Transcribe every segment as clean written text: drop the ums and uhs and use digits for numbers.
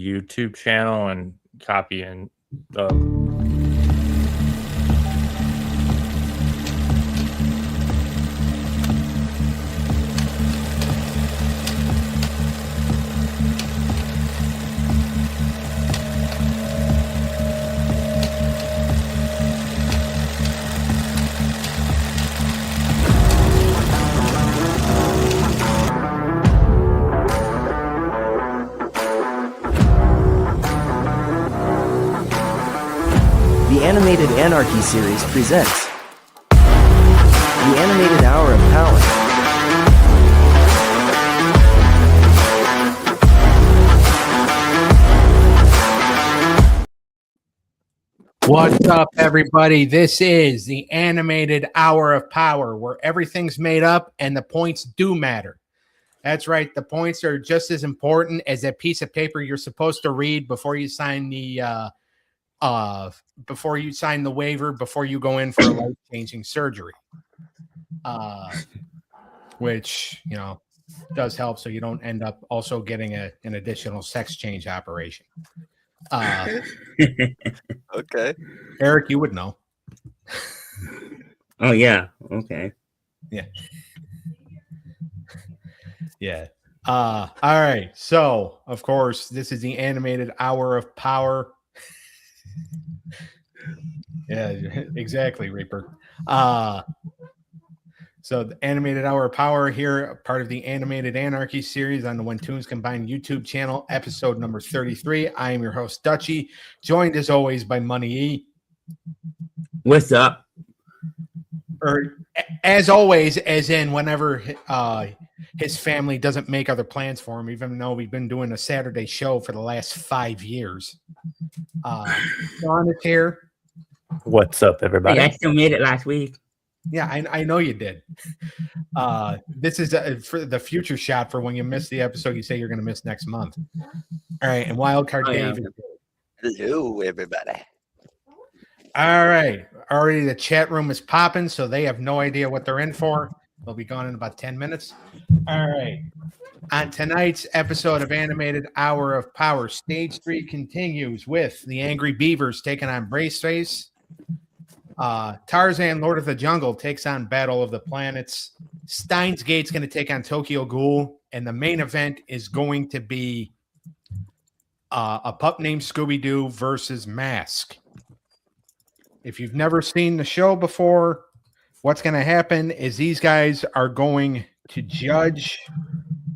YouTube channel and copying the. The animated Anarchy series presents the animated Hour of Power. What's up, everybody? This is the animated Hour of Power, where everything's made up and the points do matter. That's right. The points are just as important as that piece of paper you're supposed to read before you sign the waiver, before you go in for a life-changing surgery, which, you know, does help so you don't end up also getting an additional sex change operation. Okay. Eric, you would know. Oh, yeah. Okay. Yeah. Yeah. All right. So, of course, this is the animated Hour of Power. Yeah, exactly, Reaper. So the animated Hour of Power here, part of the animated Anarchy series on the When Toons Combined YouTube channel, episode number 33. I am your host, Dutchie, joined as always by Money E. What's up? Or as always, as in whenever his family doesn't make other plans for him, even though we've been doing a Saturday show for the last 5 years. Sean is here. What's up, everybody? Hey, I still made it last week. Yeah, I know you did. This is for the future shot for when you miss the episode you say you're going to miss next month. All right, and Wildcard Dave. Hello, everybody. All right, already the chat room is popping, so they have no idea what they're in for. They'll be gone in about 10 minutes. All right. On tonight's episode of Animated Hour of Power, Stage 3 continues with the Angry Beavers taking on Braceface. Tarzan, Lord of the Jungle, takes on Battle of the Planets. STEINS Gate's going to take on TOYOKO GHOUL, and the main event is going to be a pup named Scooby-Doo versus M.A.S.K. If you've never seen the show before, what's going to happen is these guys are going to judge.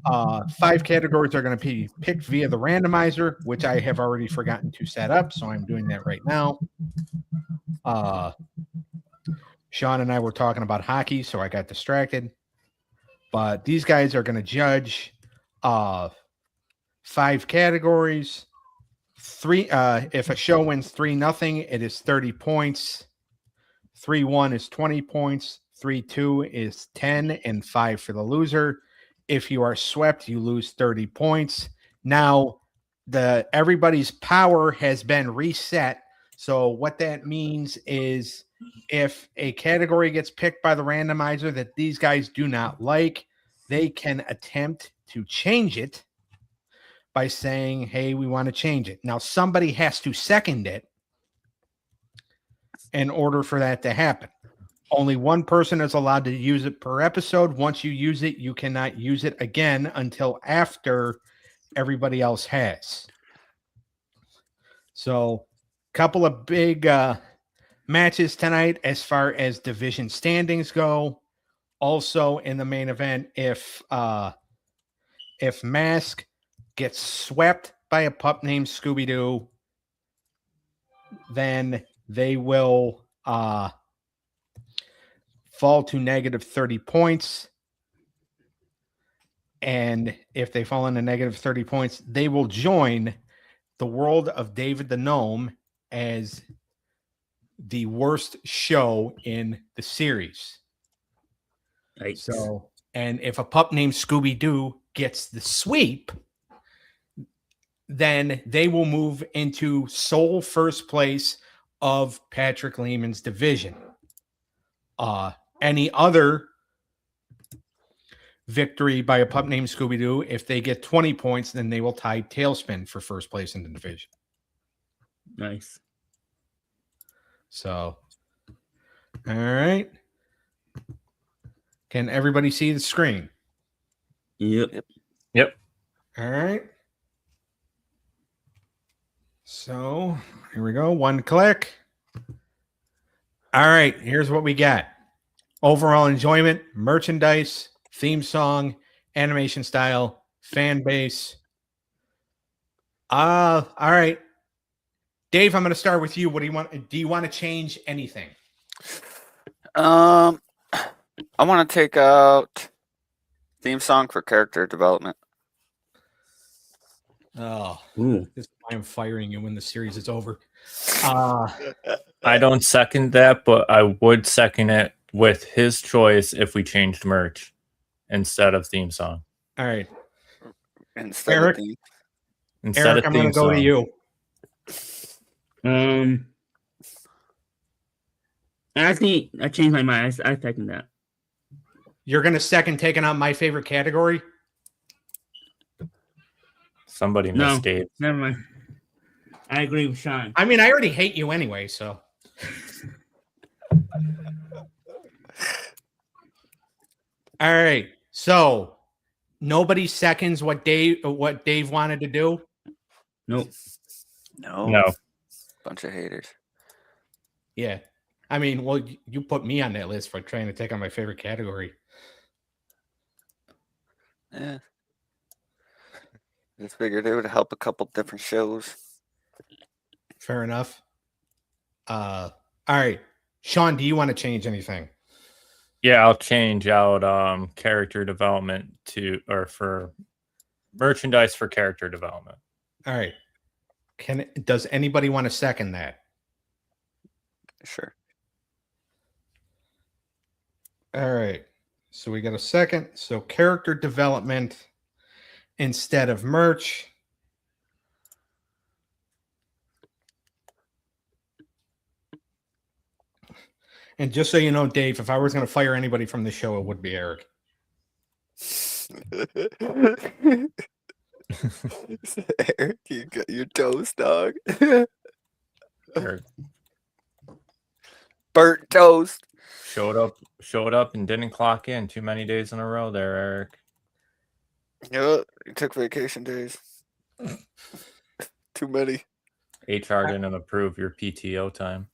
5 categories are going to be picked via the randomizer, which I have already forgotten to set up, so I'm doing that right now. Sean and I were talking about hockey, so I got distracted. But these guys are going to judge 5 categories. 3 if a show wins 3-0, it is 30 points. 3-1 is 20 points. 3-2 is 10, and 5 for the loser. If you are swept, you lose 30 points. Now, everybody's power has been reset. So what that means is if a category gets picked by the randomizer that these guys do not like, they can attempt to change it by saying, hey, we want to change it. Now, somebody has to second it in order for that to happen. Only one person is allowed to use it per episode. Once you use it, you cannot use it again until after everybody else has. So, a couple of big matches tonight as far as division standings go. Also, in the main event, if M.A.S.K gets swept by a pup named Scooby-Doo, then they will fall to negative 30 points. And if they fall into negative 30 points, they will join the world of David the Gnome as the worst show in the series. Right. So, and if a pup named Scooby-Doo gets the sweep, then they will move into sole first place of Patrick Lehman's division. Any other victory by a pup named Scooby-Doo. If they get 20 points, then they will tie Tailspin for first place in the division. Nice. So, all right. Can everybody see the screen? Yep. Yep. All right. So, here we go. One click. All right. Here's what we got. Overall enjoyment, merchandise, theme song, animation style, fan base. All right. Dave, I'm going to start with you. What do you want? Do you want to change anything? I want to take out theme song for character development. Oh, Ooh. this is why I'm firing you when the series is over. I don't second that, but I would second it with his choice if we changed merch instead of theme song. All right. Instead Eric? of theme. Instead Eric, of I'm going theme to go to song. you. Actually, I changed my mind. I second that. You're going to second taking out my favorite category? Somebody No, missed Dave. never mind. I agree with Sean. I mean, I already hate you anyway, so. All right. So, nobody seconds what Dave wanted to do? Nope. No. Bunch of haters. Yeah. I mean, well, you put me on that list for trying to take on my favorite category. Yeah. Just figured it would help a couple different shows. Fair enough. All right. Sean, do you want to change anything? Yeah, I'll change out character development for merchandise for character development. All right. Does anybody want to second that? Sure. All right. So we got a second. So character development instead of merch. And just so you know, Dave, if I was going to fire anybody from the show, it would be Eric. Eric, you got your toast, dog. Or Burnt toast. showed up and didn't clock in too many days in a row there, Eric. Yeah, you took vacation days. Too many. HR didn't approve your PTO time.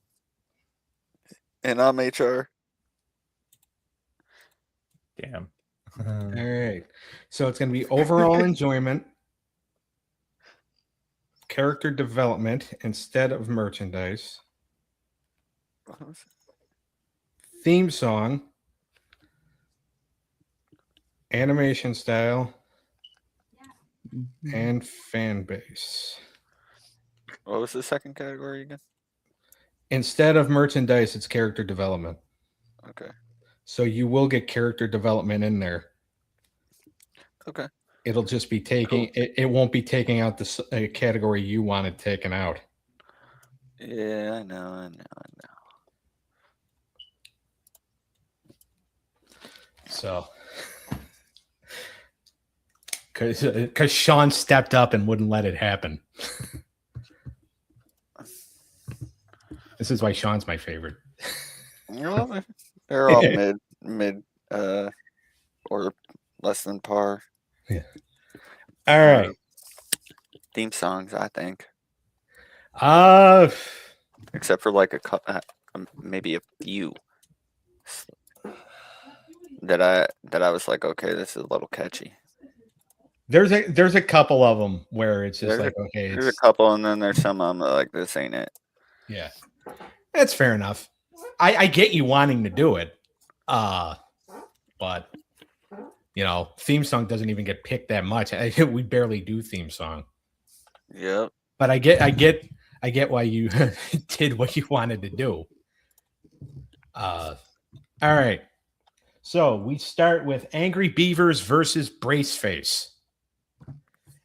And I'm HR. Damn. All right. So it's going to be overall enjoyment, character development instead of merchandise, theme song, animation style, and fan base. What was the second category again? Instead of merchandise, it's character development. Okay. So you will get character development in there. Okay. It'll just be taking it won't be taking out the category you wanted taken out. Yeah, I know. So because Sean stepped up and wouldn't let it happen. This is why Sean's my favorite. You know, they're all mid, or less than par. Yeah. All right. Theme songs, I think, Uh except for like maybe a few that I was like, okay, this is a little catchy. there's a couple of them where it's just There's a couple, and then there's some I'm like, this ain't it. Yeah. That's fair enough. I get you wanting to do it. But you know, theme song doesn't even get picked that much. We barely do theme song. Yep. But I get why you did what you wanted to do. All right. So we start with Angry Beavers versus Braceface.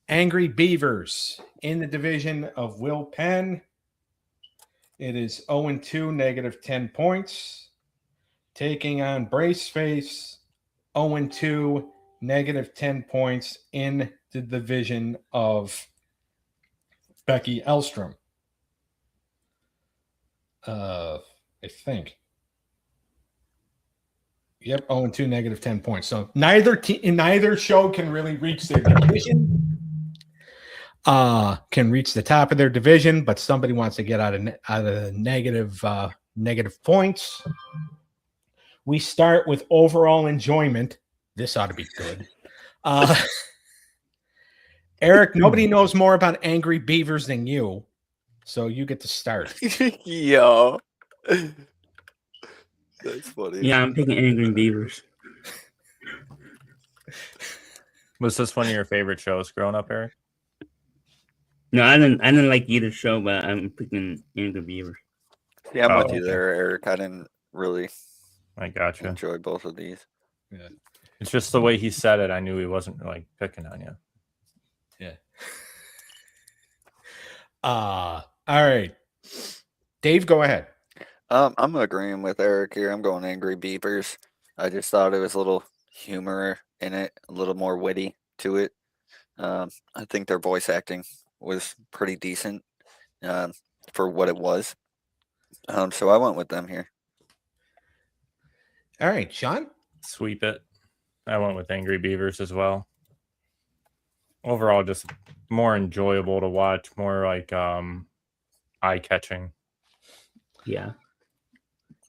Angry Beavers in the division of Will Penn. It is 0-2, negative 10 points. Taking on Braceface, 0-2, negative 10 points in the division of Becky Elstrom. I think. Yep, 0-2, negative 10 points. So neither show can really reach their division. Can reach the top of their division, but somebody wants to get out of the negative points. We start with overall enjoyment. This ought to be good. Eric, nobody knows more about Angry Beavers than you, so you get to start. Yo. That's funny. Yeah, I'm picking Angry Beavers. Was this one of your favorite shows growing up, Eric? No, I didn't like either show, but I'm picking Angry Beavers. Yeah, I'm with you okay. there, Eric. I didn't really I gotcha. enjoy both of these. Yeah. It's just the way he said it. I knew he wasn't like picking on you. Yeah. All right. Dave, go ahead. I'm agreeing with Eric here. I'm going Angry Beavers. I just thought it was a little humor in it, a little more witty to it. I think their voice acting was pretty decent for what it was. So I went with them here. All right, Sean. Sweep it. I went with Angry Beavers as well. Overall, just more enjoyable to watch, more like eye-catching. Yeah.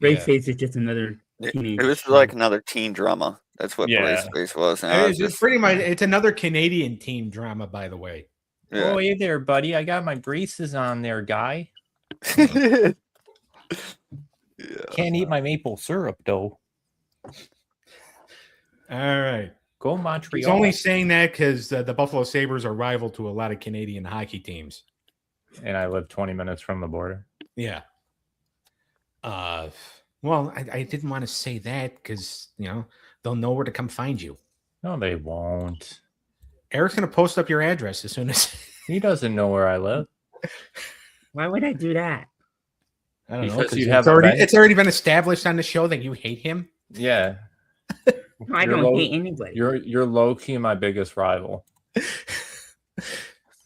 Braceface is just another teenage It was show. like another teen drama. That's what Yeah. Braceface was. And I was It's just- pretty much. It's another Canadian team drama, by the way. yeah. Oh, hey there, buddy. I got my braces on there, guy. Yeah. Can't eat my maple syrup, though. All right. Go He's Montreal. only saying that because the Buffalo Sabres are rival to a lot of Canadian hockey teams. And I live 20 minutes from the border. Yeah. Well, I didn't want to say that because they'll know where to come find you. No, they won't. Eric's gonna post up your address as soon as He doesn't know where I live. Why would I do that? I don't know. Because 'cause you have it's already been established on the show that you hate him. Yeah. I You're don't low- hate anybody. You're low key my biggest rival.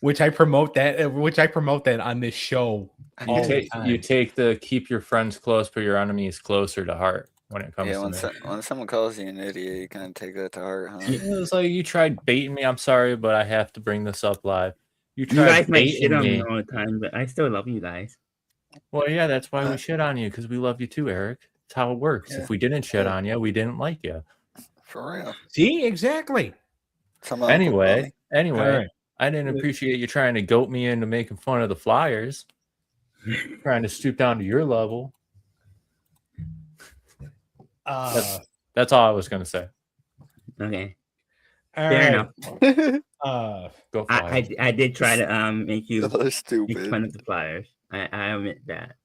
Which I promote that on this show. You all the take time. you take the keep your friends close but your enemies closer to heart when it comes Yeah, to when, me. when someone calls you an idiot, you kind of take that to heart, huh? It was like you tried baiting me. I'm sorry, but I have to bring this up live. You You tried guys might shit baiting on me me. all the time, but I still love you guys. Well, yeah, that's why we shit on you because we love you too, Eric. It's how it works. Yeah. If we didn't shit on you, we didn't like you. For real. See, exactly. Some uncle Anyway, All right. I didn't appreciate you trying to goat me into making fun of the Flyers, trying to stoop down to your level. That's all I was gonna say. Okay, All fair right. enough. Go Flyers. I did try to make you They're make stupid. fun of the Flyers. I admit that.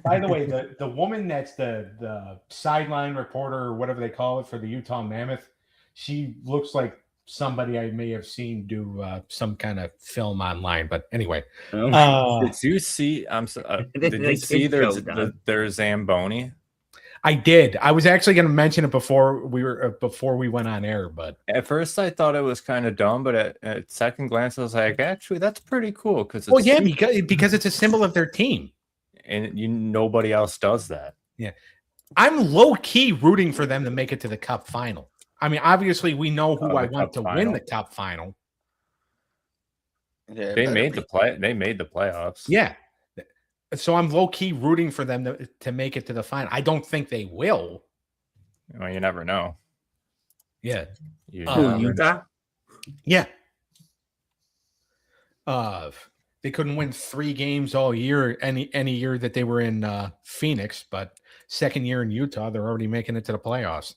By the way, the woman that's the sideline reporter or whatever they call it for the Utah Mammoth, she looks like somebody I may have seen do some kind of film online. But anyway, Did you see? Did you It's see? There's so dumb. there's Zamboni. I did. I was actually going to mention it before we went on air, but At first, I thought it was kind of dumb, but at second glance, I was like, actually, that's pretty cool because well, yeah, because it's a symbol of their team. and nobody else does that. I'm low key rooting for them to make it to the Cup final. I mean, obviously, we know who I the want Cup to win final. the Cup final. Yeah, They better made be. They made the playoffs. Yeah. So I'm low key rooting for them to make it to the final. I don't think they will. Well, you never know. Yeah. You Oh, Who, never know. Utah? Yeah. They couldn't win 3 games all year, any year that they were in Phoenix, but second year in Utah, they're already making it to the playoffs.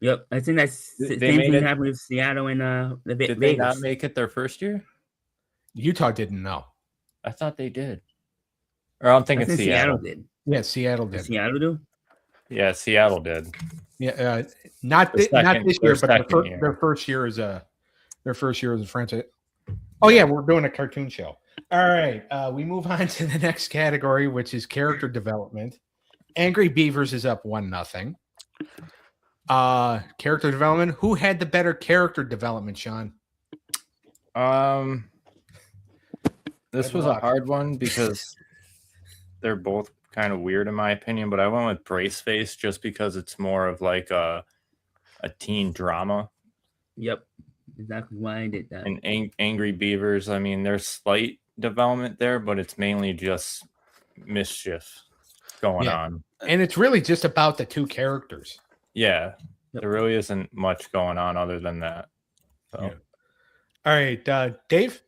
Yep, I think that's the They same made thing it- happened with Seattle and the Did they not Vegas. make it their first year? Utah didn't know. I thought they did. Or I'm I thinking think Seattle. did. Yeah, Seattle Did did. Seattle do? Yeah, Seattle did. Yeah, not Their this year, second but year. their first year as a franchise. Oh yeah, we're doing a cartoon show. All right, we move on to the next category, which is character development. Angry Beavers is up 1-0. Character development. Who had the better character development, Sean? This Good was a luck. hard one because they're both kind of weird in my opinion, but I went with Braceface just because it's more of like a teen drama. Yep, exactly why I did that. And Angry Beavers, I mean, there's slight development there, but it's mainly just mischief going Yeah. on. And it's really just about the two characters. Yeah, Yep. there really isn't much going on other than that. So. Yeah. All right, Dave.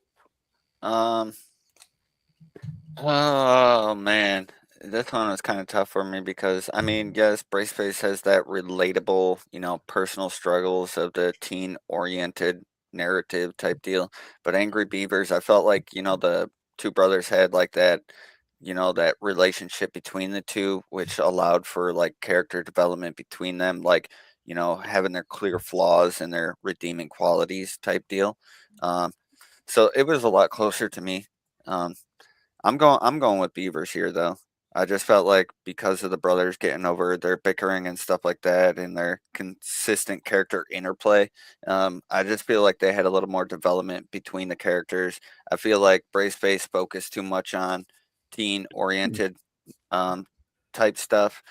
Oh man, this one was kind of tough for me because I mean, yes, Braceface has that relatable, personal struggles of the teen-oriented narrative type deal. But Angry Beavers, I felt like the two brothers had like that, that relationship between the two, which allowed for like character development between them, like having their clear flaws and their redeeming qualities type deal. So it was a lot closer to me. Um, I'm going with Beavers here though. I just felt like because of the brothers getting over their bickering and stuff like that and their consistent character interplay, I just feel like they had a little more development between the characters. I feel like Braceface focused too much on teen oriented type stuff,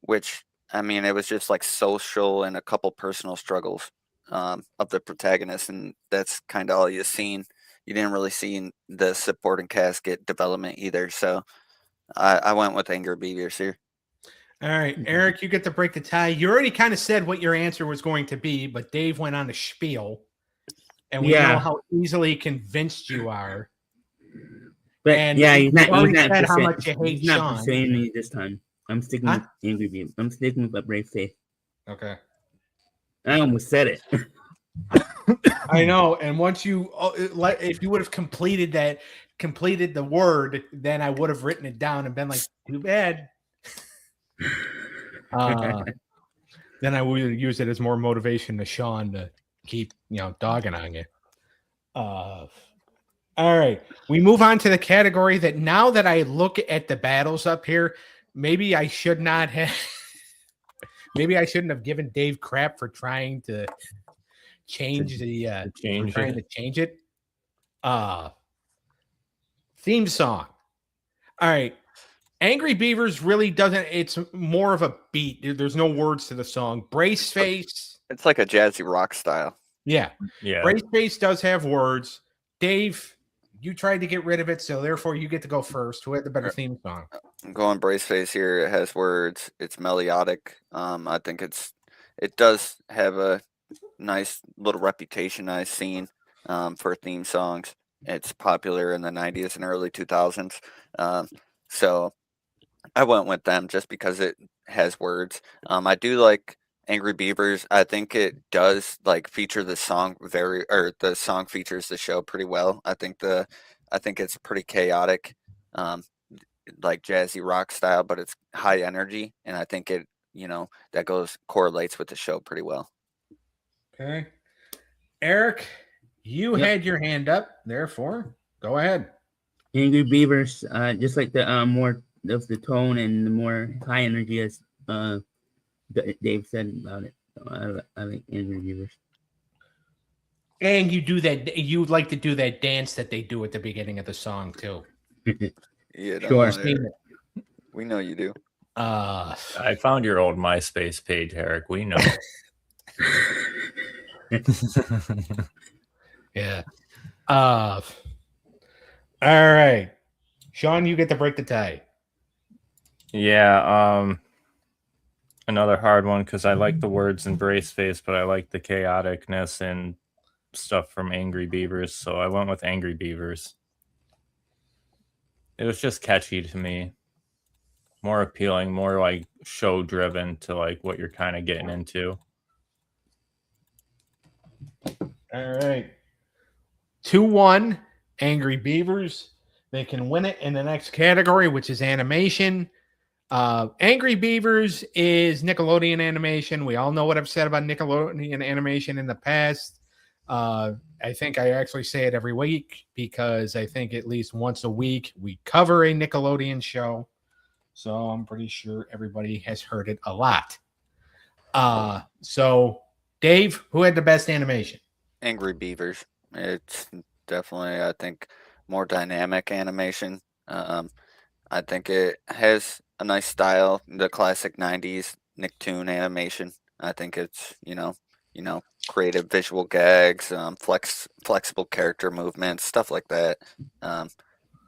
which I mean it was just like social and a couple personal struggles of the protagonist, and that's kind of all you seen. You didn't really see the supporting cast get development either. So I went with Angry Beavers here. All right, Eric, you get to break the tie. You already kind of said what your answer was going to be, but Dave went on a spiel, and we know how easily convinced you are. But and yeah, he's not said how much you hate he's not Sean. persuading me this time. I'm sticking with Angry Beavers. I'm sticking with a Braceface. Okay. I almost said it. I know, and once you, if you would have completed the word, then I would have written it down and been like, too bad. Then I would use it as more motivation to Sean to keep, dogging on you. All right, we move on to the category that now that I look at the battles up here, maybe I should not have. Maybe I shouldn't have given Dave crap for trying to change it. Theme song. All right. Angry Beavers really doesn't, it's more of a beat. There's no words to the song. Braceface. It's like a jazzy rock style. Yeah. Yeah. Braceface does have words. Dave, you tried to get rid of it, so therefore you get to go first. Who had the better theme song? I'm going Braceface here. It has words. It's melodic. I think it does have a nice little reputation I've seen for theme songs. It's popular in the 90s and early 2000s. So I went with them just because it has words. I do like Angry Beavers. I think it does like feature the song the song features the show pretty well. I think it's pretty chaotic, like jazzy rock style, but it's high energy, and I think it that correlates with the show pretty well. Okay. Eric, you had your hand up, therefore, go ahead. Angry Beavers, just like the more of the tone and the more high energy as Dave said about it. So I like Angry Beavers. And you like to do that dance that they do at the beginning of the song too. Yeah, sure. We know you do. I found your old MySpace page, Eric. We know. Yeah. All right. Sean, you get to break the tie. Yeah, another hard one because I like the words in Braceface, but I like the chaoticness and stuff from Angry Beavers, so I went with Angry Beavers. It was just catchy to me. More appealing, more like show driven to like what you're kind of getting into. All right. 2-1, Angry Beavers. They can win it in the next category, which is animation. Angry Beavers is Nickelodeon animation. We all know what I've said about Nickelodeon animation in the past. I think I actually say it every week because I think at least once a week we cover a Nickelodeon show. So I'm pretty sure everybody has heard it a lot. So Dave, who had the best animation? Angry Beavers. It's definitely, I think, more dynamic animation. I think it has a nice style, the classic '90s Nicktoon animation. I think it's creative visual gags, flexible character movements, stuff like that. Um,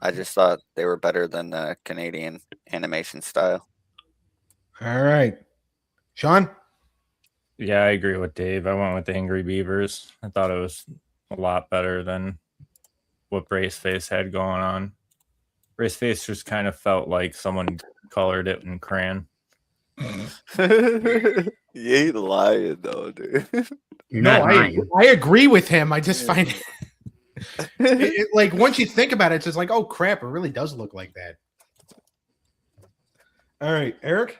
I just thought they were better than the Canadian animation style. All right. Sean? Yeah, I agree with Dave. I went with the Angry Beavers. I thought it was a lot better than what Braceface had going on. Braceface just kind of felt like someone colored it in crayon. You ain't lying though, dude. You're No, not lying. I agree with him. I just Yeah. find it like once you think about it, it's just like, oh crap, it really does look like that. All right, Eric.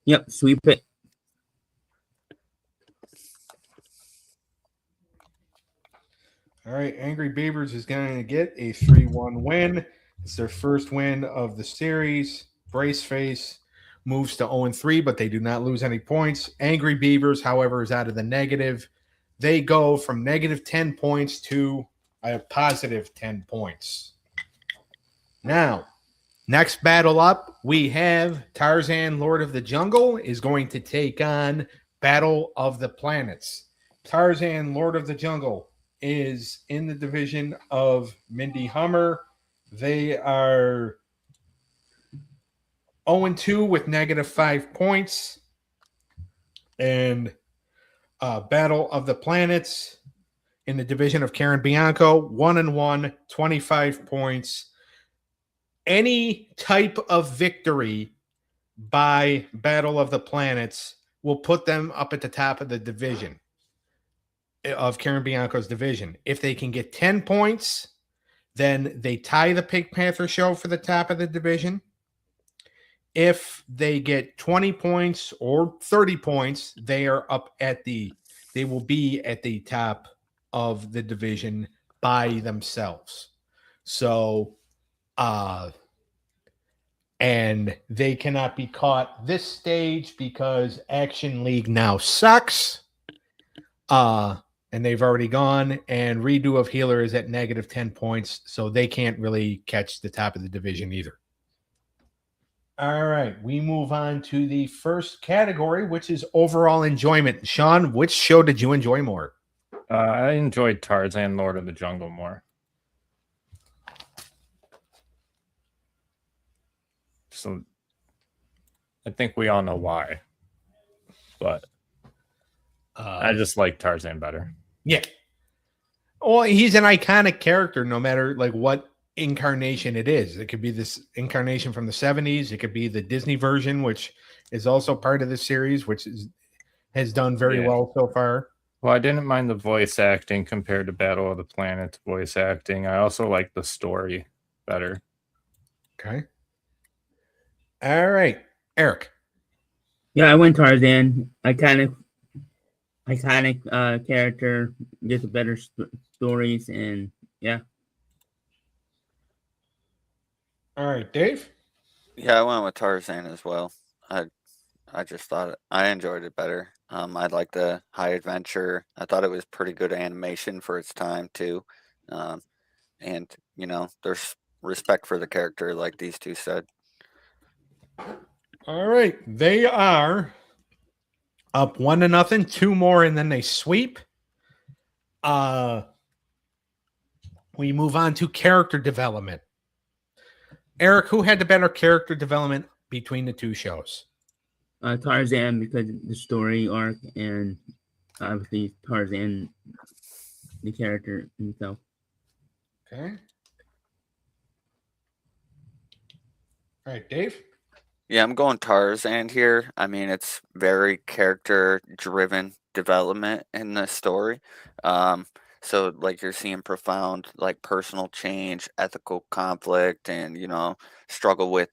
Yep, sweep it. All right, Angry Beavers is going to get a 3-1 win. It's their first win of the series. Braceface moves to 0-3, but they do not lose any points. Angry Beavers, however, is out of the negative. They go from negative 10 points to a positive 10 points. Now, next battle up, we have Tarzan Lord of the Jungle is going to take on Battle of the Planets. Tarzan Lord of the Jungle is in the division of Mindy Hummer. They are 0-2 with negative 5 points. And Battle of the Planets in the division of Karen Bianco, 1-1, 25 points. Any type of victory by Battle of the Planets will put them up at the top of the division of Karen Bianco's division. If they can get 10 points, then they tie the Pink Panther show for the top of the division. If they get 20 points or 30 points, they will be at the top of the division by themselves. So, and they cannot be caught this stage because Action League now sucks. And they've already gone, and Redo of Healer is at negative 10 points, so they can't really catch the top of the division either. All right, we move on to the first category, which is overall enjoyment. Sean, which show did you enjoy more? I enjoyed Tarzan Lord of the Jungle more. So I think we all know why. But I just like Tarzan better. Yeah. Well, he's an iconic character no matter like what incarnation it is. It could be this incarnation from the 70s. It could be the Disney version, which is also part of the series, which has done very well so far. Well, I didn't mind the voice acting compared to Battle of the Planets voice acting. I also like the story better. Okay. All right. Eric. Yeah, I went Tarzan. Iconic character, just better stories, and yeah. All right, Dave. Yeah, I went with Tarzan as well. I just thought I enjoyed it better. I like the high adventure. I thought it was pretty good animation for its time too. And there's respect for the character, like these two said. All right. They are up 1-0, 2 more, and then they sweep. We move on to character development. Eric, who had the better character development between the two shows? Tarzan, because of the story arc, and obviously Tarzan, the character himself. Okay. All right, Dave. Yeah, I'm going Tarzan here. I mean, it's very character-driven development in the story. So like you're seeing profound like personal change, ethical conflict, and struggle with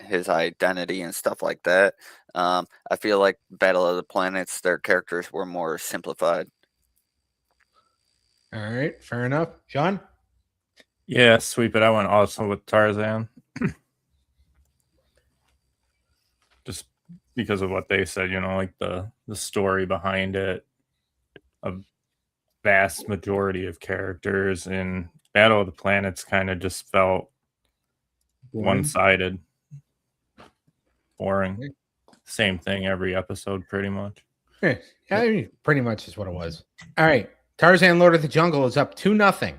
his identity and stuff like that. I feel like Battle of the Planets, their characters were more simplified. All right, fair enough. Sean? Yeah, sweep it. I went also with Tarzan. Just because of what they said, like the story behind it, a vast majority of characters in Battle of the Planets kind of just felt Boring. one-sided, boring. Same thing every episode, pretty much. Yeah, I mean, pretty much is what it was. All right. Tarzan Lord of the Jungle is up 2-0.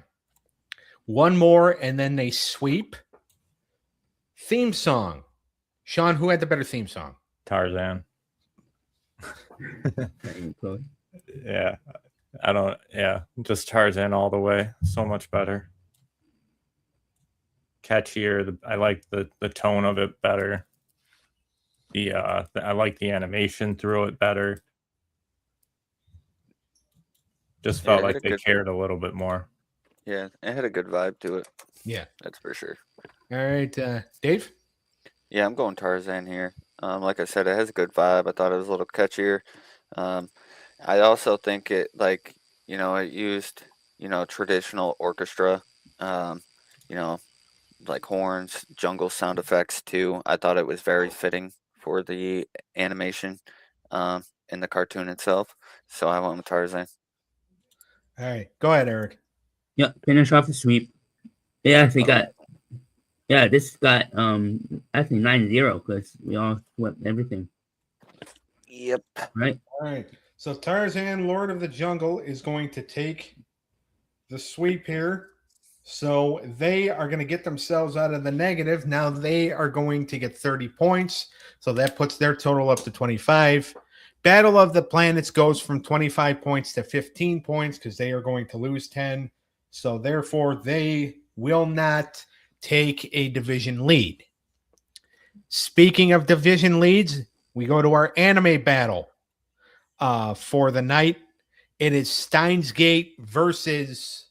One more, and then they sweep. Theme song. Sean, who had the better theme song? Tarzan. Not even close. Yeah. Just Tarzan all the way. So much better. Catchier. I like the tone of it better. I like the animation through it better. Just felt like they cared a little bit more. Yeah, it had a good vibe to it. Yeah. That's for sure. All right, Dave? Yeah, I'm going Tarzan here. Like I said, it has a good vibe. I thought it was a little catchier. I also think it it used, traditional orchestra, like horns, jungle sound effects too. I thought it was very fitting for the animation in the cartoon itself. So I went with Tarzan. All right. Go ahead, Eric. Yeah, finish off the sweep. They actually got. Yeah, this got actually 9-0 because we all swept everything. Yep. Right. All right. So Tarzan, Lord of the Jungle, is going to take the sweep here. So they are going to get themselves out of the negative. Now they are going to get 30 points. So that puts their total up to 25. Battle of the Planets goes from 25 points to 15 points because they are going to lose 10. So therefore, they will not take a division lead. Speaking of division leads, we go to our anime battle for the night. It is Steins Gate versus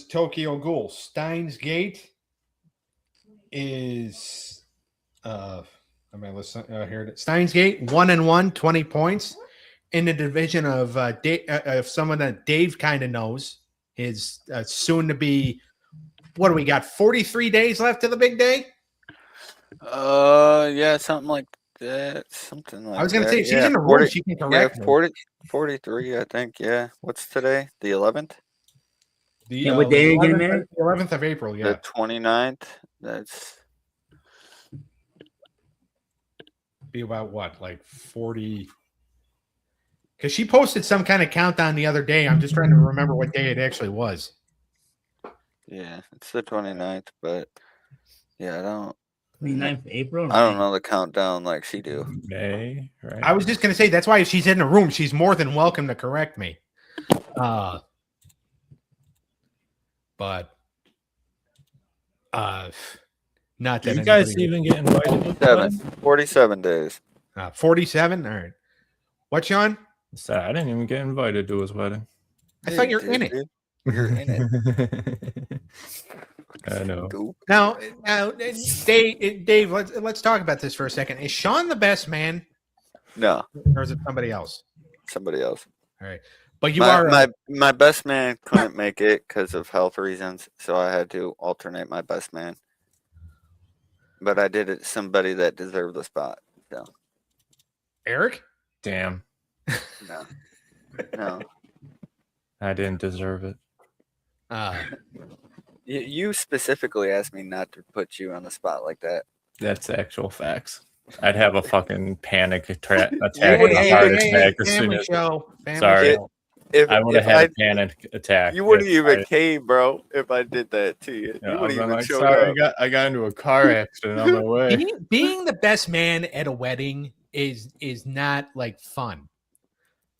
Tokyo Ghoul. Steins Gate is here it is. Steins Gate 1-1, 20 points in the division of someone that Dave kind of knows. His soon to be, what do we got? 43 days left to the big day. Yeah, something like that. Something like that. I was gonna say if she's in the room, she can correct me. 43, I think. Yeah. What's today? The 11th? What day are you getting married? The 11th of April, yeah. The 29th. That's Be about what, like 40? Because she posted some kind of countdown the other day. I'm just trying to remember what day it actually was. yeah, it's the 29th, but yeah, 29th of April. I don't know the countdown like she do. May, right? I was just gonna say that's why if she's in the room, she's more than welcome to correct me. But not that you guys even get invited. 47 days. 47. All right. What, Sean? Sad. I didn't even get invited to his wedding. I thought you're in it. Dude. You're in it. I know. Now, Dave, let's talk about this for a second. Is Sean the best man, No, or is it somebody else? somebody else. All right, but you are my best man couldn't make it because of health reasons, so I had to alternate my best man. But I did it somebody that deserved the spot. So Eric. Damn. No. I didn't deserve it. You specifically asked me not to put you on the spot like that. That's actual facts. I'd have a fucking panic attack, a heart attack as soon as. Sorry, I would have had a panic attack. You wouldn't even came, bro. If I did that to you, you wouldn't even show up. I got into a car accident on my way. Being the best man at a wedding is not like fun.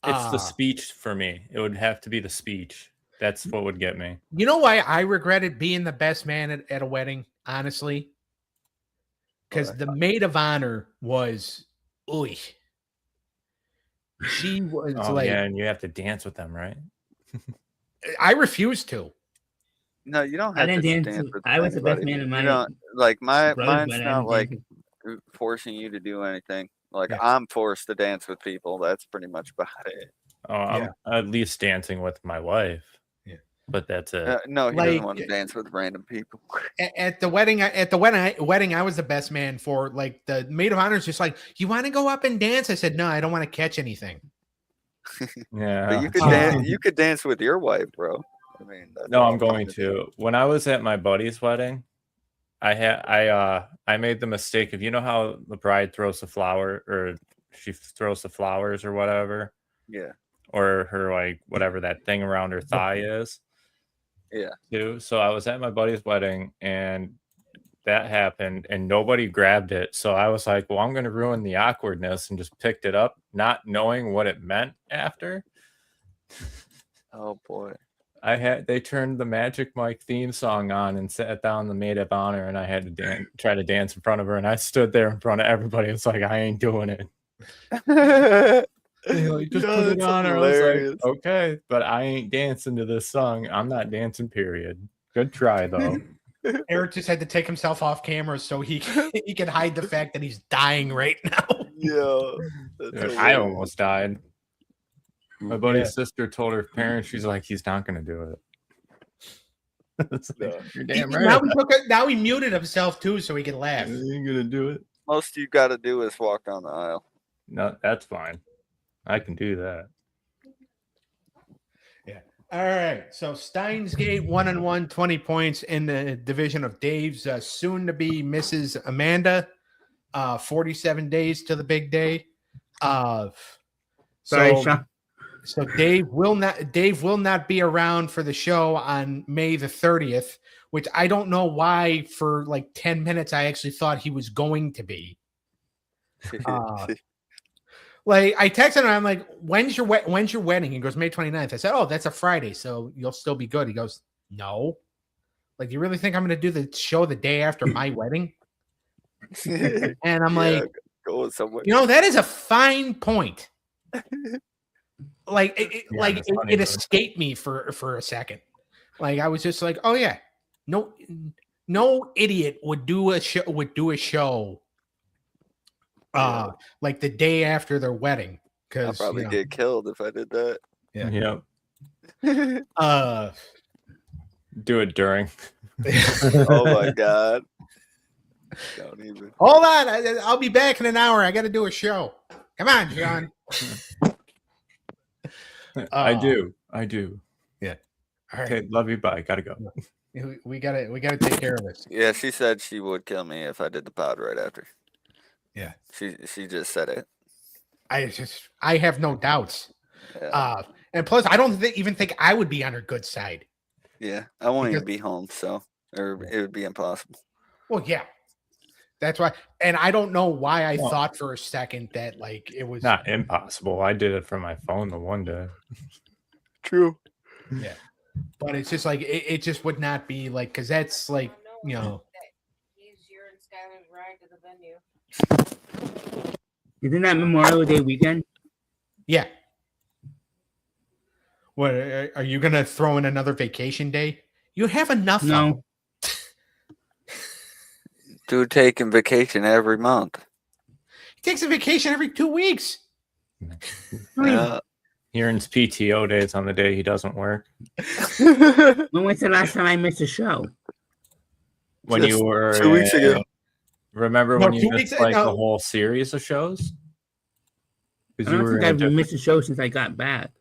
It's the speech for me. It would have to be the speech. That's what would get me. You know why I regretted being the best man at a wedding, honestly? Because the maid of honor was, she was yeah, and you have to dance with them, right? I refused to. No, you don't have to dance with I was the best man in my mine's not like forcing you to do anything. Like I'm forced to dance with people. That's pretty much about it. I'm at least dancing with my wife. Yeah. but that's it. No, he Like- doesn't want to dance with random people. At the wedding, I was the best man for like the maid of honor is just like, you want to go up and dance? I said, no, I don't want to catch anything. Yeah. But you could you could dance with your wife, bro. I mean, that's No, all I'm going to. When I was at my buddy's wedding, I made the mistake of, you know how the bride throws the flower, or she throws the flowers or whatever, Yeah, or her like whatever that thing around her thigh is. yeah. Too. So I was at my buddy's wedding and that happened and nobody grabbed it. So I was like, well, I'm going to ruin the awkwardness and just picked it up, not knowing what it meant after. Oh boy. They turned the Magic Mike theme song on and sat down the maid of honor, and I had to try to dance in front of her, and I stood there in front of everybody. It's like, I ain't doing it. Like, just put it on. I was like, okay, but I ain't dancing to this song. I'm not dancing, period. Good try though. Eric just had to take himself off camera so he can hide the fact that he's dying right now. Yeah. Dude, I almost died. My buddy's sister told her parents, she's like, he's not gonna do it. It's like, you're damn right. Now he muted himself too so he can laugh. You ain't gonna do it. Most you got to do is walk down the aisle. No, that's fine. I can do that. All right. So Steins Gate 1-1, 20 points in the division of Dave's soon to be Mrs. Amanda. 47 days to the big day. Sorry, Sean. So Dave will not be around for the show on May the 30th, which I don't know why for like 10 minutes I actually thought he was going to be. Like I texted him, I'm like, when's your wedding? He goes, May 29th. I said, oh, that's a Friday, so you'll still be good. He goes, no. Like, you really think I'm going to do the show the day after my wedding? And I'm like, go somewhere. you know, that is a fine point. Like it escaped me for a second. Like I was just like, oh yeah, no idiot would do a show like the day after their wedding, I'll because probably get killed if I did that. Yeah. Yep. Do it during. Oh my god. Don't even. Hold on, I'll be back in an hour. I got to do a show. Come on, John. I do. Yeah. All right. Okay, love you. Bye. Gotta go. We gotta take care of this. Yeah, she said she would kill me if I did the pod right after. Yeah. She just said it. I have no doubts. Yeah. And plus, I don't even think I would be on her good side. Yeah, I won't even be home, so it would be impossible. Well, yeah. That's why, and I don't know why I thought for a second that like it was not impossible. I did it from my phone the one day. True. Yeah, but it's just like it just would not be like, because that's like, you know. He's your and Skylar's ride to the venue. Isn't that Memorial Day weekend? Yeah. What are you gonna throw in another vacation day? You have enough. No. Dude taking vacation every month. He takes a vacation every 2 weeks. Yeah. He earns PTO days on the day he doesn't work. When was the last time I missed a show? When Just you were 2 weeks ago. Remember No, when 2 you weeks missed like ago. the whole series of shows? I Because you don't were think in a I've different- missed a show since I got back.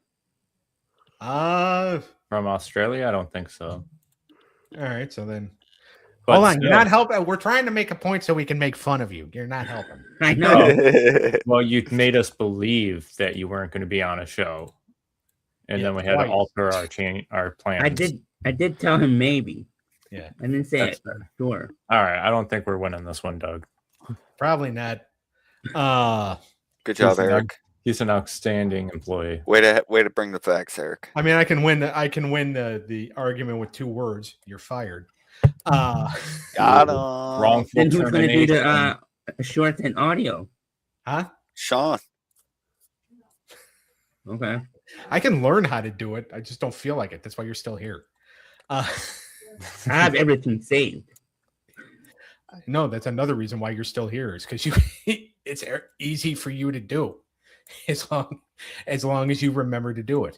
All from Australia. I don't think so. right, so then But hold on. still, You're not helping. We're trying to make a point so we can make fun of you. You're not helping. I know. well, you made us believe that you weren't going to be on a show, and Yeah, then we had twice. to alter our plans. I did tell him maybe. Yeah. I didn't say That's it. fair. Sure. All right, I don't think we're winning this one, Doug. Probably not. Good job, He's an Eric. He's an outstanding employee. Way to bring the facts, Eric. I mean, I can win the argument with 2 words. You're fired. Got him. Wrongful Then who's going to do termination. the shorts and audio? Huh? Sean. Okay. I can learn how to do it. I just don't feel like it. That's why you're still here. I have everything saved. No, that's another reason why you're still here is because it's easy for you to do as long as you remember to do it.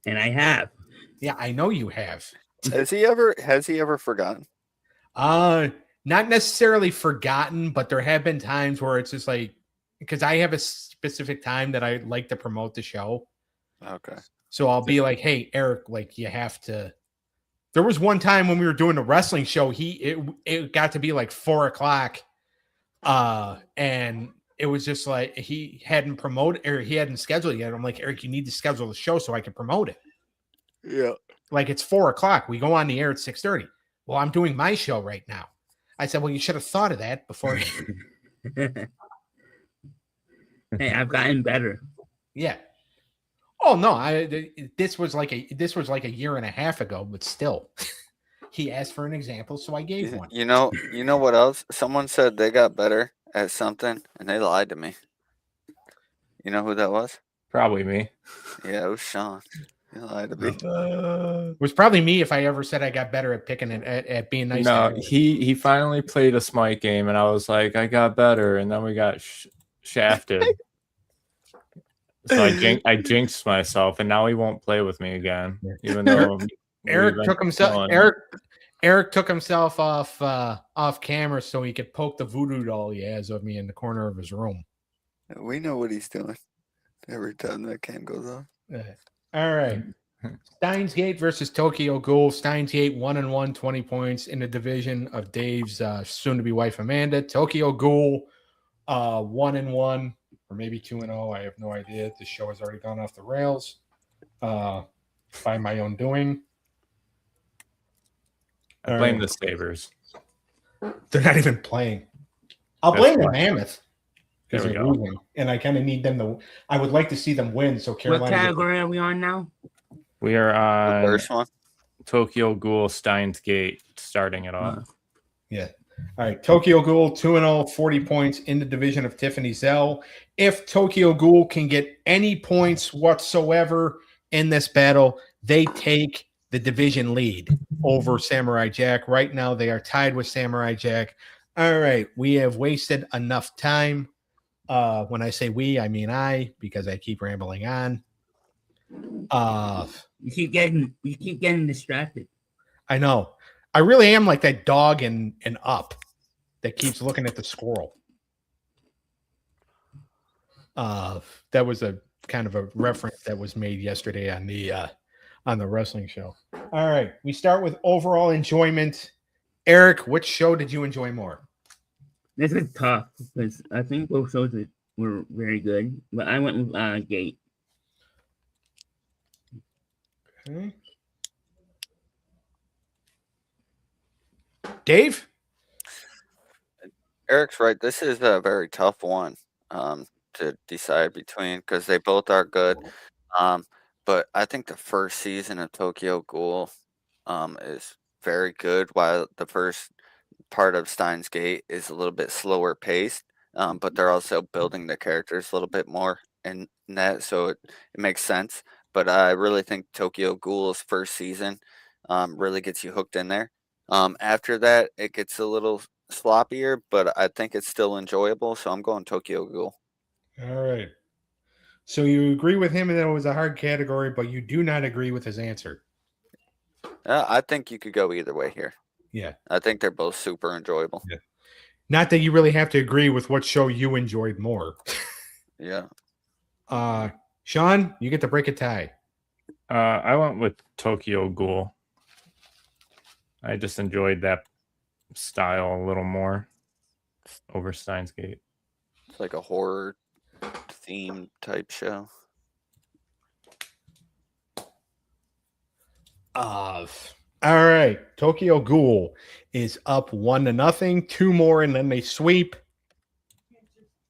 And I have. Yeah, I know you have. Has he ever forgotten? Not necessarily forgotten, but there have been times where it's just like, because I have a specific time that I like to promote the show. Okay. So I'll be like, hey, Eric, like you have to. There was one time when we were doing the wrestling show, it got to be like 4:00. And it was just like he hadn't promoted or he hadn't scheduled it yet. I'm like, Eric, you need to schedule the show so I can promote it. Yeah. Like it's 4:00. We go on the air at 6:30. Well, I'm doing my show right now. I said, well, you should have thought of that before. Hey, I've gotten better. Yeah. Oh no, this was like a year and a half ago, but still. He asked for an example, so I gave one. You know what else? Someone said they got better at something, and they lied to me. You know who that was? Probably me. Yeah, it was Sean. He lied to me. It was probably me if I ever said I got better at picking it at being nice. No, to he finally played a Smite game, and I was like, I got better, and then we got shafted. So I jinxed myself, and now he won't play with me again. Even though Eric took himself off camera so he could poke the voodoo doll he has of me in the corner of his room. We know what he's doing every time that cam goes off. All right. Steins Gate versus Tokyo Ghoul. Steins Gate 1-1, 20 points in the division of Dave's soon-to-be wife Amanda. Tokyo Ghoul 1-1 or maybe 2-0. I have no idea. This show has already gone off the rails by my own doing. I blame the Sabres. They're not even playing. I'll blame the Mammoth because There we they're go. losing, and I kind of need them to. I would like to see them win. So What Carolina. category are we on now? We are The on first one. Tokyo Ghoul Steins Gate starting it off. Yeah. All right. Tokyo Ghoul 2-0, 40 points in the division of Tiffany Zell. If Tokyo Ghoul can get any points whatsoever in this battle, they take the division lead over Samurai Jack. Right now, they are tied with Samurai Jack. All right. We have wasted enough time. When I say we, I mean I, because I keep rambling on. You keep getting distracted. I know. I really am like that dog in Up that keeps looking at the squirrel. That was a kind of a reference that was made yesterday on the wrestling show. All right, we start with overall enjoyment. Eric, which show did you enjoy more? This is tough because I think both shows were very good, but I went with Gate. Okay. Dave? Eric's right. This is a very tough one to decide between because they both are good. But I think the first season of Tokyo Ghoul is very good, while the first part of Steins Gate is a little bit slower paced. But they're also building the characters a little bit more in that, so it makes sense. But I really think Tokyo Ghoul's first season really gets you hooked in there. After that, it gets a little sloppier, but I think it's still enjoyable. So I'm going Tokyo Ghoul. All right. So you agree with him that it was a hard category, but you do not agree with his answer. I think you could go either way here. Yeah. I think they're both super enjoyable. Yeah. Not that you really have to agree with what show you enjoyed more. Yeah. Sean, you get to break a tie. I went with Tokyo Ghoul. I just enjoyed that style a little more over Steins Gate. It's like a horror theme type show. All right. Tokyo Ghoul is up 1-0. 2 more, and then they sweep.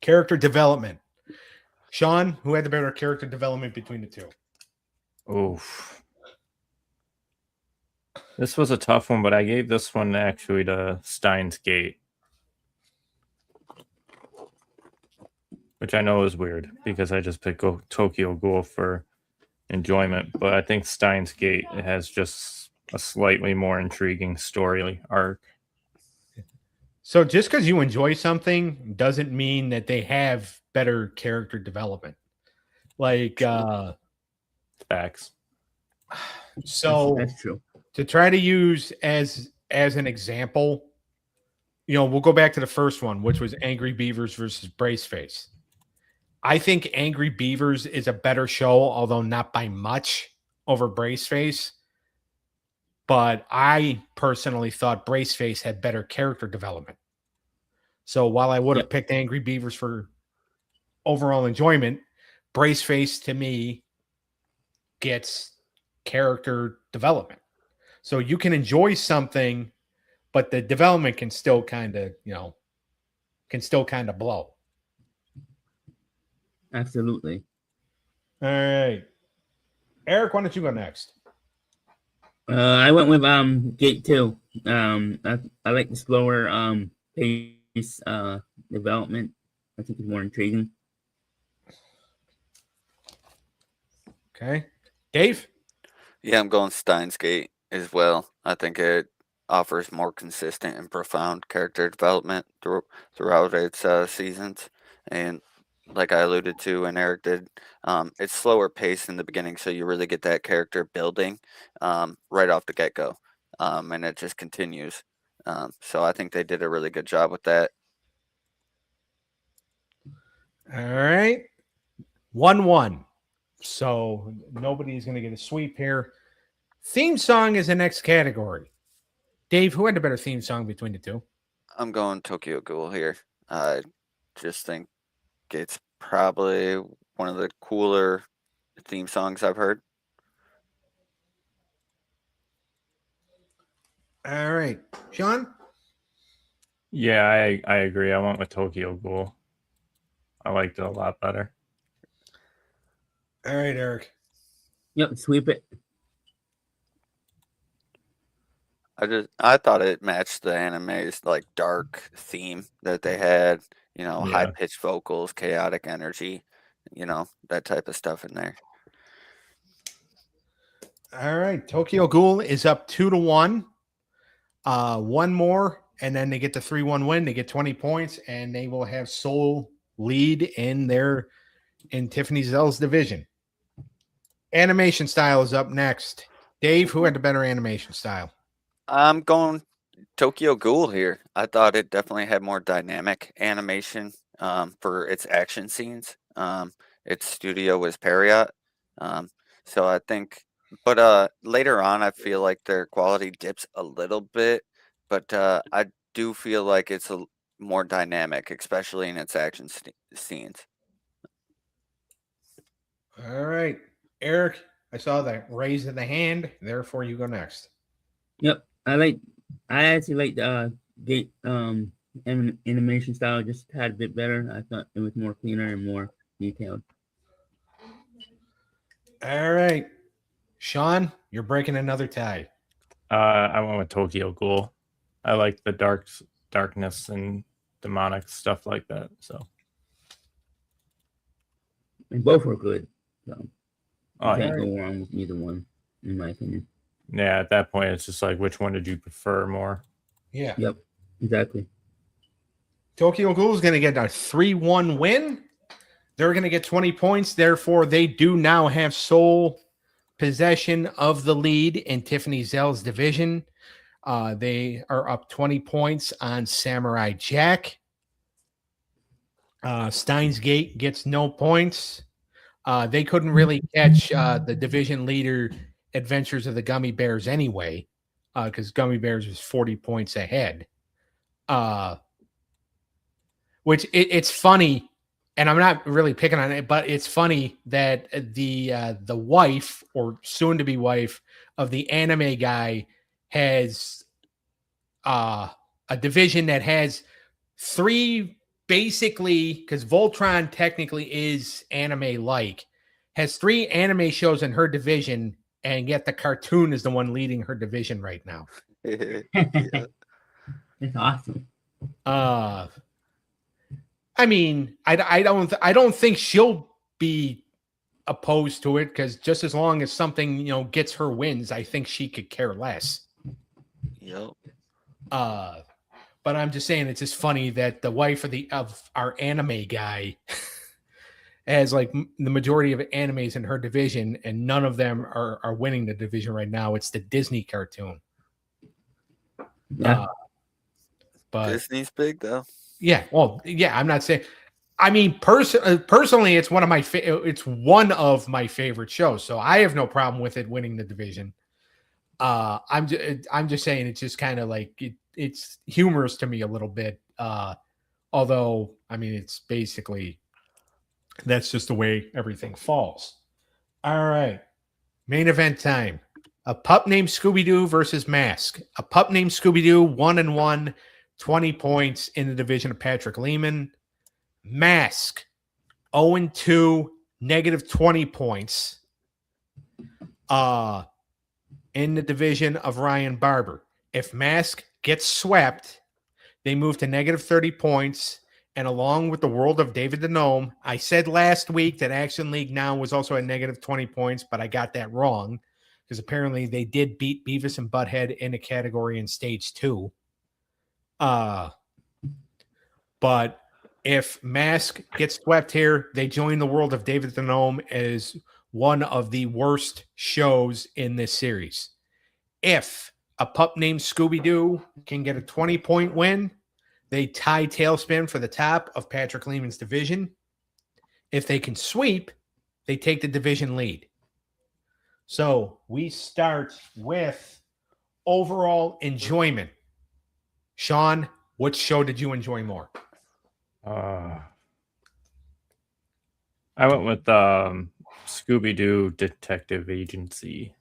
Character development. Sean, who had the better character development between the two? Oof. This was a tough one, but I gave this one actually to Steins Gate. Which I know is weird because I just picked Tokyo Ghoul for enjoyment, but I think Steins Gate has just a slightly more intriguing story arc. So just because you enjoy something doesn't mean that they have better character development. Like Facts. So That's true. to try to use as an example, we'll go back to the first one, which was Angry Beavers versus Braceface. I think Angry Beavers is a better show, although not by much, over Braceface. But I personally thought Braceface had better character development. So while I would have picked Angry Beavers for overall enjoyment, Braceface to me gets character development. So you can enjoy something, but the development can still kind of, blow. Absolutely. All right. Eric, why don't you go next? I went with Gate 2. I like the slower pace development. I think it's more intriguing. Okay. Dave? Yeah, I'm going Steins Gate as well. I think it offers more consistent and profound character development throughout its seasons. And like I alluded to and Eric did, it's slower pace in the beginning, so you really get that character building right off the get-go. And it just continues. So I think they did a really good job with that. All right. 1-1. So nobody's going to get a sweep here. Theme song is the next category. Dave, who had the better theme song between the two? I'm going Tokyo Ghoul here. I just think it's probably one of the cooler theme songs I've heard. All right. Sean? Yeah, I agree. I went with Tokyo Ghoul. I liked it a lot better. All right, Eric. Yep, sweep it. I thought it matched the anime's like dark theme that they had, high pitched vocals, chaotic energy, that type of stuff in there. All right. Tokyo Ghoul is up 2-1. One more, and then they get the 3-1 win. They get 20 points, and they will have sole lead in Tiffany Zell's division. Animation style is up next. Dave, who had the better animation style? I'm going Tokyo Ghoul here. I thought it definitely had more dynamic animation for its action scenes. Its studio was Perriot. So I think, but later on, I feel like their quality dips a little bit, but I do feel like it's more dynamic, especially in its action scenes. All right. Eric, I saw that raise of the hand. Therefore, you go next. Yep, I actually like the Gate animation style, just a tad bit better. I thought it was more cleaner and more detailed. All right. Sean, you're breaking another tie. I went with Tokyo Ghoul. I like the darkness and demonic stuff like that. So And both were good. So Oh, you can't go wrong with either one, in my opinion. yeah, at that point, it's just like, which one did you prefer more? Yeah. Yep, exactly. Tokyo Ghoul is going to get a 3-1 win. They're going to get 20 points. Therefore, they do now have sole possession of the lead in Tiffany Zell's division. They are up 20 points on Samurai Jack. Steins Gate gets no points. They couldn't really catch the division leader Adventures of the Gummy Bears anyway, because Gummy Bears was 40 points ahead. Which it's funny, and I'm not really picking on it, but it's funny that the wife or soon-to-be wife of the anime guy has a division that has three, basically, because Voltron technically is anime-like, has 3 anime shows in her division, and yet the cartoon is the one leading her division right now. Yeah. It's awesome. I mean, I don't think she'll be opposed to it, because just as long as something gets her wins, I think she could care less. Yep. But I'm just saying, it's just funny that the wife of our anime guy has like the majority of animes in her division, and none of them are winning the division right now. It's the Disney cartoon. Yeah. But Disney's big though. yeah, well, yeah, I'm not saying. I mean, personally, it's one of my favorite shows. So I have no problem with it winning the division. I'm just saying it's just kind of like it's humorous to me a little bit. Although I mean, it's basically that's just the way everything falls. All right, main event time. A pup named Scooby-Doo versus M.A.S.K. A pup named Scooby-Doo 1-1, 20 points in the division of Patrick Lehman. M.A.S.K. 0-2, negative 20 points. In the division of Ryan Barber. If M.A.S.K. gets swept, they move to negative 30 points. And along with the world of David the Gnome, I said last week that Action League Now was also at negative 20 points, but I got that wrong because apparently they did beat Beavis and Butthead in a category in stage 2. But if M.A.S.K. gets swept here, they join the world of David the Gnome as one of the worst shows in this series. If a pup named Scooby-Doo can get a 20-point win, they tie Tailspin for the top of Patrick Lehman's division. If they can sweep, they take the division lead. So we start with overall enjoyment. Sean, which show did you enjoy more? I went with Scooby-Doo Detective Agency.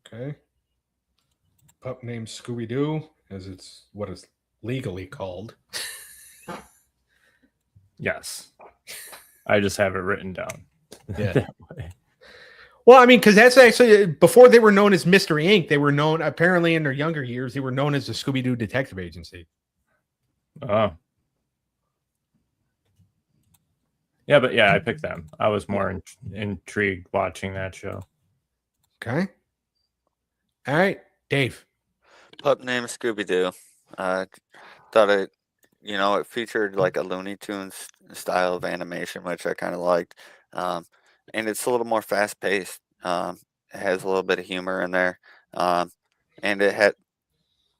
Okay. Pup named Scooby-Doo, as it's what is legally called. Yes. I just have it written down. Yeah. That way. Well, I mean, because that's actually before they were known as Mystery Inc. They were known, apparently in their younger years, they were known as the Scooby-Doo Detective Agency. Oh. Yeah, but yeah, I picked them. I was more intrigued watching that show. Okay. All right, Dave. Pup named Scooby Doo. I thought it featured like a Looney Tunes style of animation, which I kind of liked. And it's a little more fast paced. It has a little bit of humor in there. And it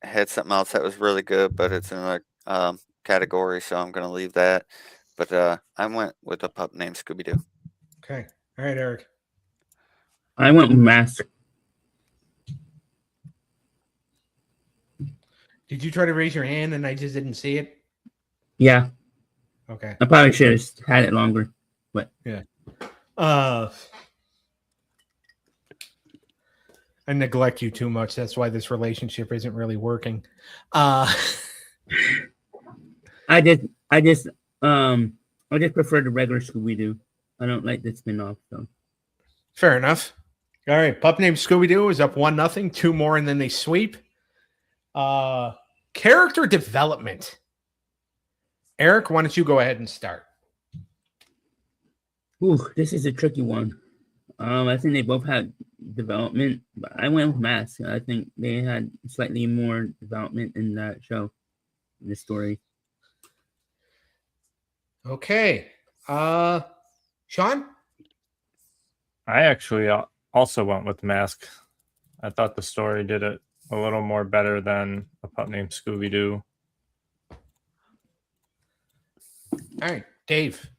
had something else that was really good, but it's in a category, so I'm going to leave that. But I went with a pup named Scooby Doo. Okay. All right, Eric. I went with M.A.S.K. Did you try to raise your hand and I just didn't see it? Yeah, Okay. I probably should have had it longer, but I neglect you too much. That's why this relationship isn't really working. I just prefer the regular Scooby-Doo. I don't like the spin-off, so. Fair enough. All right. Pup named Scooby-Doo is up 1-0. 2 more and then they sweep. Character development. Eric, why don't you go ahead and start? Ooh, this is a tricky one. I think they both had development, but I went with M.A.S.K. I think they had slightly more development in that show, in the story. Okay. Sean? I actually also went with M.A.S.K. I thought the story did it a little more better than a pup named Scooby-Doo. All right. Dave.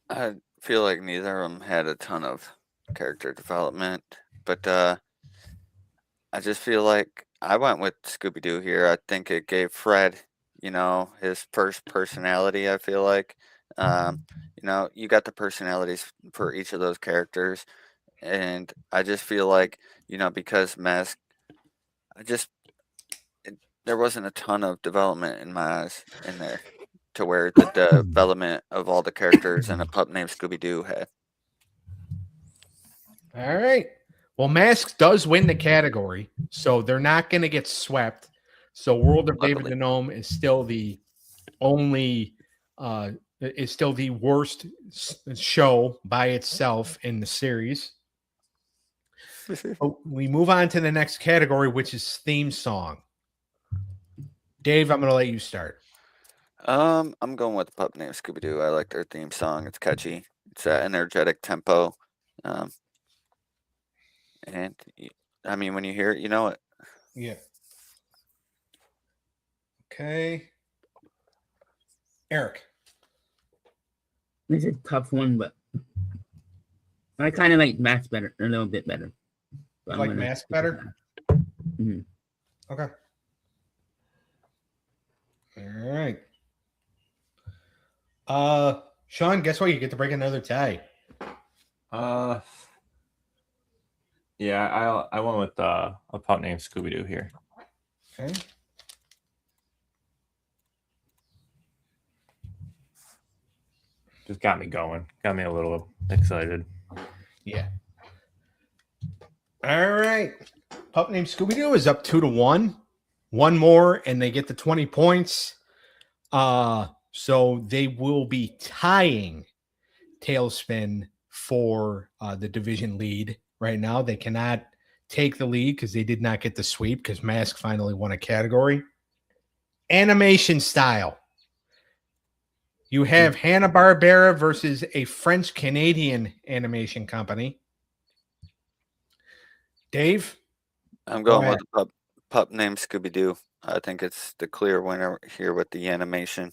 I feel like neither of them had a ton of character development, but I just feel like I went with Scooby Doo here. I think it gave Fred, his first personality. I feel like, you got the personalities for each of those characters, and I just feel like, because M.A.S.K, there wasn't a ton of development in my eyes in there. To where the development of all the characters and a pup named Scooby-Doo had. All right. Well, M.A.S.K does win the category, so they're not going to get swept. So World of David the Gnome is still the only, is still the worst show by itself in the series. We move on to the next category, which is theme song. Dave, I'm going to let you start. I'm going with the pup named Scooby Doo. I like their theme song. It's catchy. It's an energetic tempo. Um, and I mean, when you hear it, you know it. Yeah. Okay. Eric. This is a tough one, but I kind of like M.A.S.K better, a little bit better. So You I'm like gonna M.A.S.K stick with better? that. Mhm. Okay. All right. Sean, guess what? You get to break another tie. Yeah, I went with a pup named Scooby Doo here. Okay. Just got me going. Got me a little excited. Yeah. All right. Pup named Scooby Doo is up 2-1. One more, and they get the 20 points. So they will be tying Tailspin for the division lead right now. They cannot take the lead because they did not get the sweep because M.A.S.K finally won a category. Animation style. You have Hanna-Barbera versus a French-Canadian animation company. Dave? I'm Go going ahead. with the pup named Scooby Doo. I think it's the clear winner here with the animation.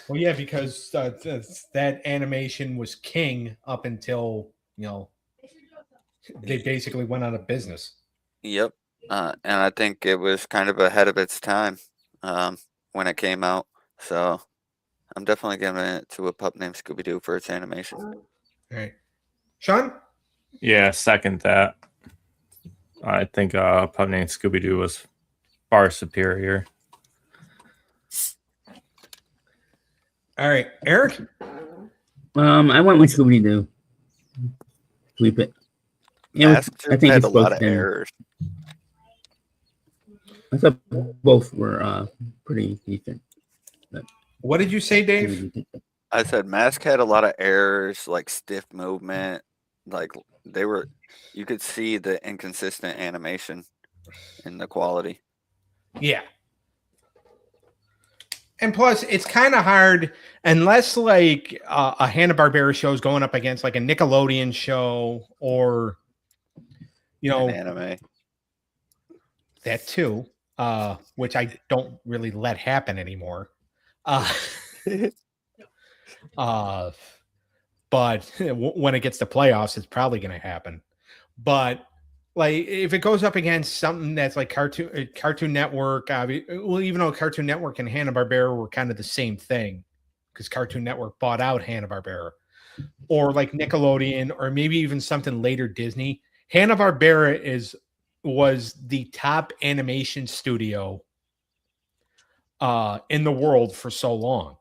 Well, yeah, because that animation was king up until, they basically went out of business. Yep. And I think it was kind of ahead of its time when it came out. So I'm definitely giving it to a pup named Scooby Doo for its animation. All right. Sean? Yeah, second that. I think pup named Scooby Doo was far superior. All right. Eric? I went with Scooby Doo. Sweep it. M.A.S.K I just think had it's a lot close of then. errors. I thought both were pretty decent. What did you say, Dave? I said M.A.S.K had a lot of errors, like stiff movement. Like you could see the inconsistent animation in the quality. Yeah. And plus, it's kind of hard unless like a Hanna-Barbera show is going up against like a Nickelodeon show or, An anime. that too, which I don't really let happen anymore. But when it gets to playoffs, it's probably going to happen. But like if it goes up against something that's like Cartoon Network, well, even though Cartoon Network and Hanna-Barbera were kind of the same thing, because Cartoon Network bought out Hanna-Barbera, or like Nickelodeon, or maybe even something later Disney. Hanna-Barbera was the top animation studio in the world for so long.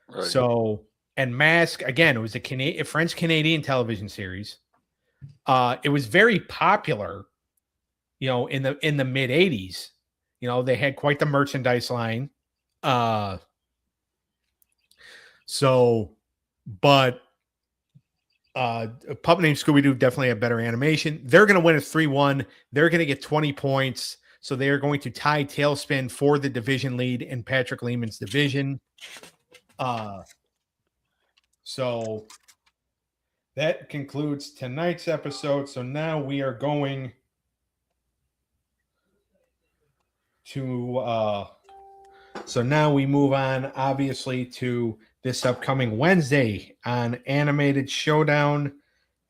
Right. So, and M.A.S.K, again, it was a French-Canadian television series. It was very popular, in the mid 80s. They had quite the merchandise line. But Pup Named Scooby-Doo definitely have better animation. They're going to win at 3-1. They're going to get 20 points. So they are going to tie Tailspin for the division lead in Patrick Lehman's division. So that concludes tonight's episode. So now we are going to so now we move on obviously to this upcoming Wednesday on Animated Showdown,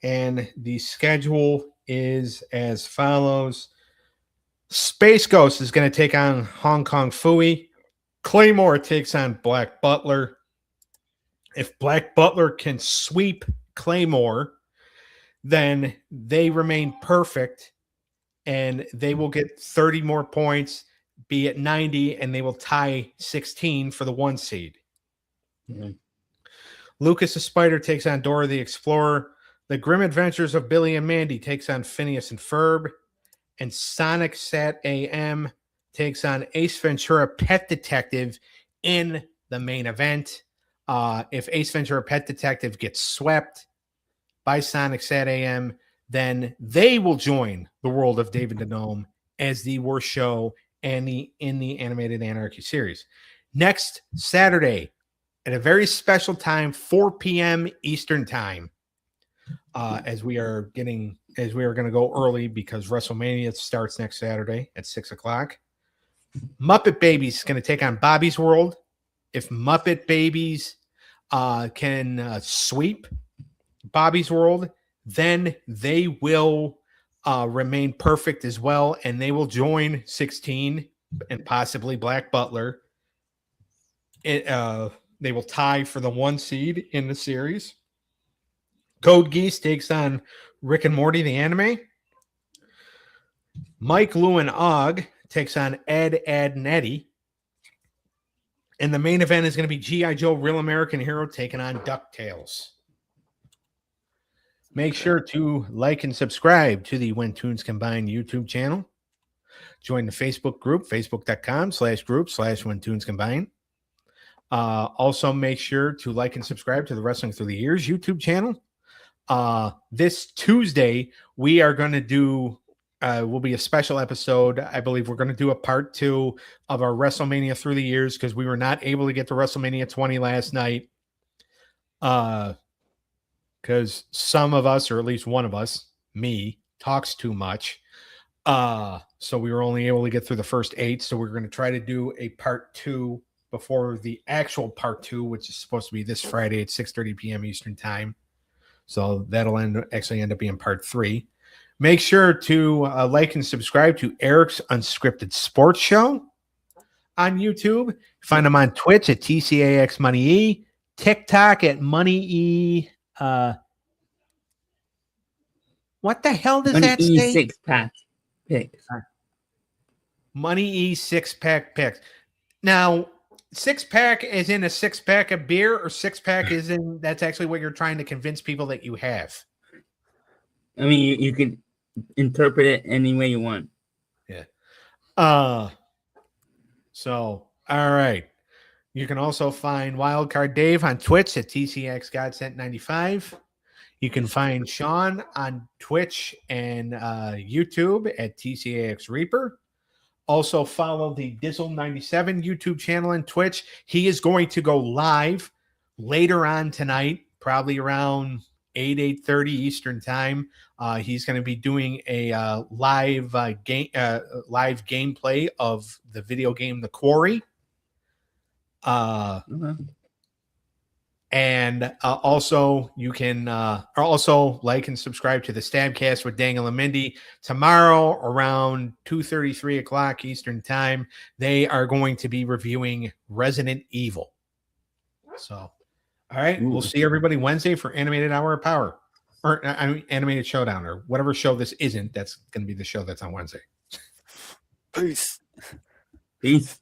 and the schedule is as follows. Space Ghost is going to take on Hong Kong Phooey. Claymore takes on Black Butler. If Black Butler can sweep Claymore, then they remain perfect and they will get 30 more points, be at 90, and they will tie 16 for the 1 seed. Mm-hmm. Lucas the Spider takes on Dora the Explorer. The Grim Adventures of Billy and Mandy takes on Phineas and Ferb. And Sonic Sat AM takes on Ace Ventura Pet Detective in the main event. If Ace Ventura Pet Detective gets swept by Sonic Sat AM, then they will join the world of David the Gnome as the worst show in the animated Anarchy series. next Saturday at a very special time, 4 p.m. Eastern time. As we are going to go early because WrestleMania starts next Saturday at 6 o'clock. Muppet Babies is going to take on Bobby's World. If Muppet Babies can sweep Bobby's World, then they will remain perfect as well, and they will join 16 and possibly Black Butler. They will tie for the 1 seed in the series. Code Geass takes on Rick and Morty, the anime. Mike, Lou, and Og takes on Ed, and Eddie. And the main event is going to be G.I. Joe, Real American Hero, taking on DuckTales. Make sure to like and subscribe to the When Tunes Combine YouTube channel. Join the Facebook group, facebook.com/group/When Tunes Combine. Also, make sure to like and subscribe to the Wrestling Through the Years YouTube channel. This Tuesday, we are going to do, will be a special episode. I believe we're going to do a part 2 of our WrestleMania Through the Years because we were not able to get to WrestleMania 20 last night. Because some of us, or at least one of us, me, talks too much. So we were only able to get through the first 8. So we're going to try to do a part 2 before the actual part 2, which is supposed to be this Friday at 6:30 p.m. Eastern time. So that'll actually end up being part 3. Make sure to like and subscribe to Eric's Unscripted Sports Show on YouTube. Find him on Twitch at TCAX Money E, TikTok at Money E. What the hell does that say? 6-pack picks. Money E 6-pack picks. Now, 6-pack is in a 6-pack of beer, or 6-pack is in that's actually what you're trying to convince people that you have. I mean, you could interpret it any way you want. Yeah. So, all right. You can also find Wildcard Dave on Twitch at TCX Godsent 95. You can find Sean on Twitch and YouTube at TCAX Reaper. Also follow the Dizzle97 YouTube channel and Twitch. He is going to go live later on tonight, probably around 8:30 Eastern time. He's going to be doing a live gameplay of the video game The Quarry. And also you can also like and subscribe to the Stabcast with Dangle and Mindy. Tomorrow around 2:30, 3 o'clock Eastern time, they are going to be reviewing Resident Evil. So, all right, we'll see everybody Wednesday for Animated Hour of Power, or Animated Showdown, or whatever show this isn't. That's going to be the show that's on Wednesday. Peace. Peace.